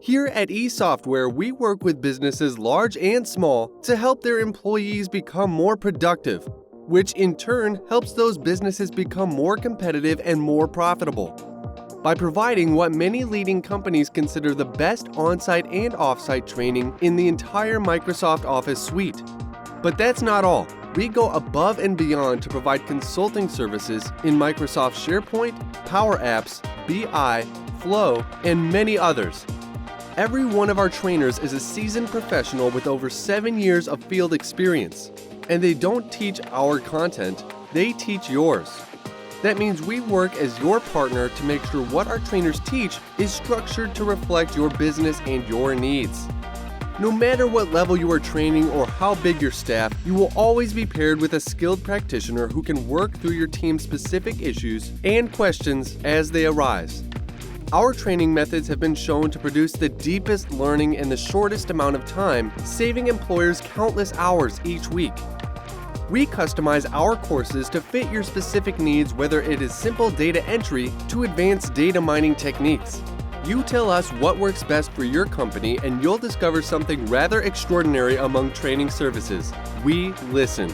Here at eSoftware, we work with businesses large and small to help their employees become more productive, which in turn helps those businesses become more competitive and more profitable. By providing what many leading companies consider the best on-site and off-site training in the entire Microsoft Office suite. But that's not all. We go above and beyond to provide consulting services in Microsoft SharePoint, Power Apps, BI, Flow, and many others. Every one of our trainers is a seasoned professional with over 7 years of field experience. And they don't teach our content, they teach yours. That means we work as your partner to make sure what our trainers teach is structured to reflect your business and your needs. No matter what level you are training or how big your staff, you will always be paired with a skilled practitioner who can work through your team's specific issues and questions as they arise. Our training methods have been shown to produce the deepest learning in the shortest amount of time, saving employers countless hours each week. We customize our courses to fit your specific needs, whether it is simple data entry to advanced data mining techniques. You tell us what works best for your company and you'll discover something rather extraordinary among training services. We listen.